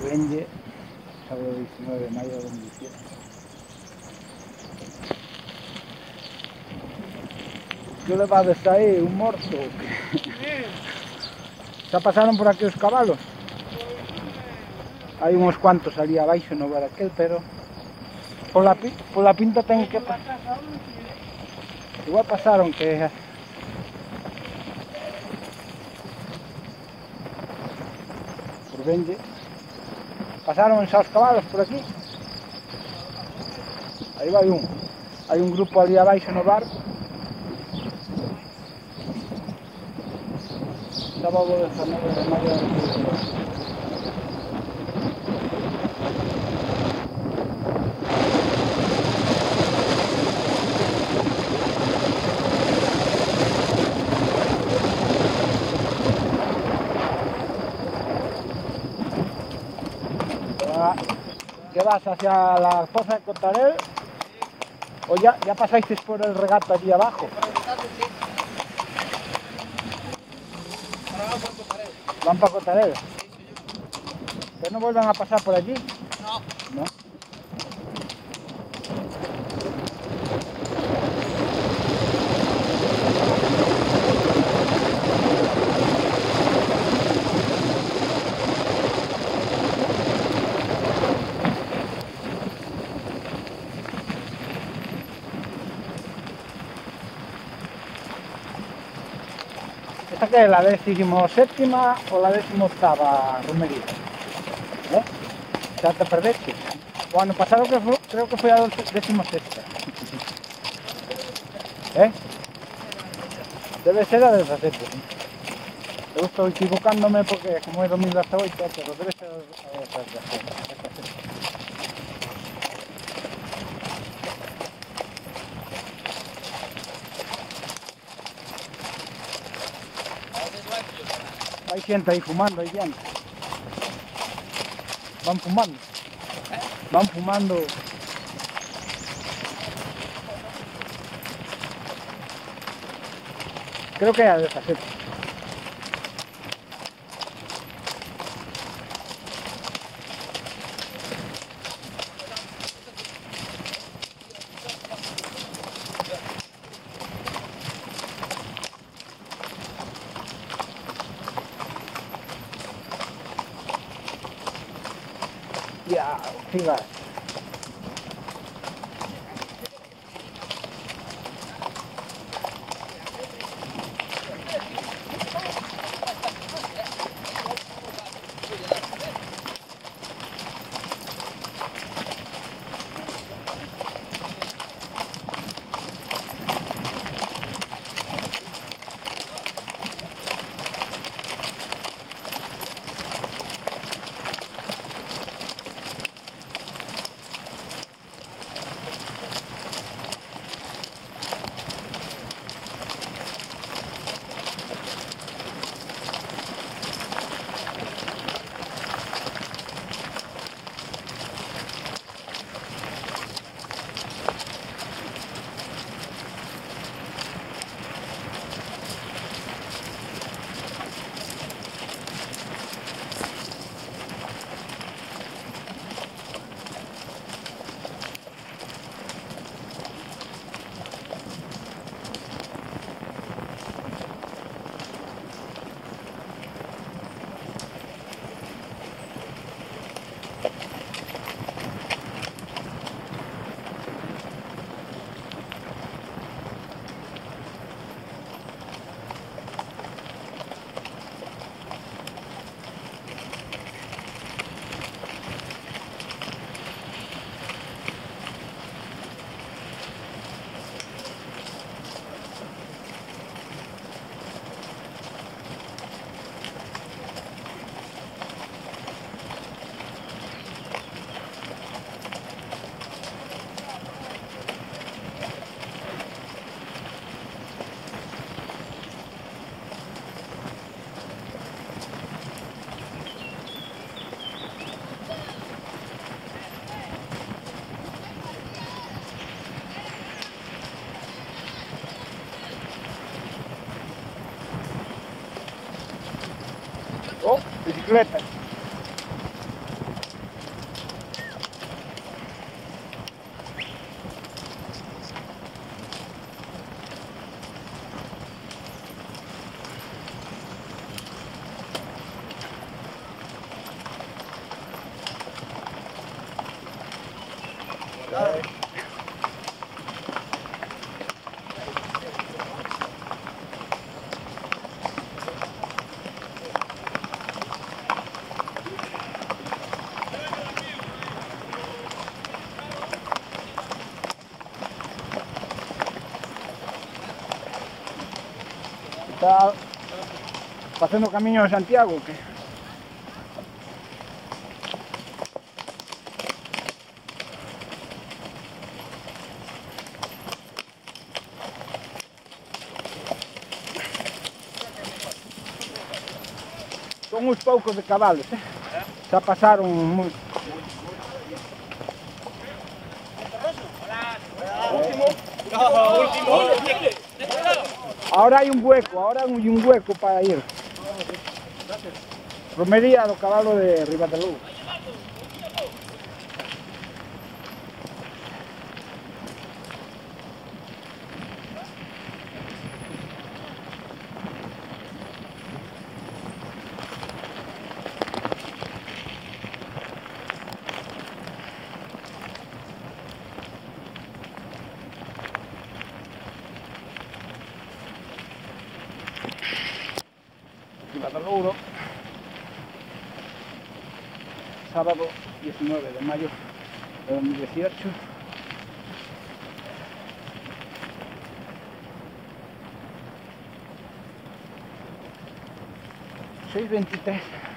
Benlle, sábado 19 de maio de 2017. Que levades aí, un morto? Xa pasaron por aquí os cabalos? Hai uns cuantos ali abaixo no bar aquel, pero pola pinta ten que... Igual pasaron que... Por Benlle. Pasaron xa os cabalos por aquí. Aí vai un. Hai un grupo ali abaixo no bar. Sábado 19 de maio de 2017. ¿Qué vas hacia la Poza de Cotarel? ¿O ya pasáis por el regato allí abajo? Por el regato, sí. Ahora vamos por Cotarel. ¿Van para Cotarel? Sí, señor. ¿Pero no vuelven a pasar por allí? No. ¿No? ¿Esta qué es? ¿La 17ª o la 18ª romería? ¿Eh? ¿Ya te perdiste? O ano pasado creo que foi a 16ª. ¿Eh? Debe ser a 17. Eu estou equivocándome porque como é 2018, pero debe ser a 17. Hay gente ahí fumando, hay gente. Van fumando. Van fumando. Creo que hay 17. Ya, sigas. Oh, bicicleta. Está facendo camiño de Santiago, que? Son uns poucos de cabalos, xa pasaron moito. Ahora hai un hueco para ir. Romería do cabalo de Ribatelú. Ribatelú, sábado 19 de mayo de 2018. ...6:23.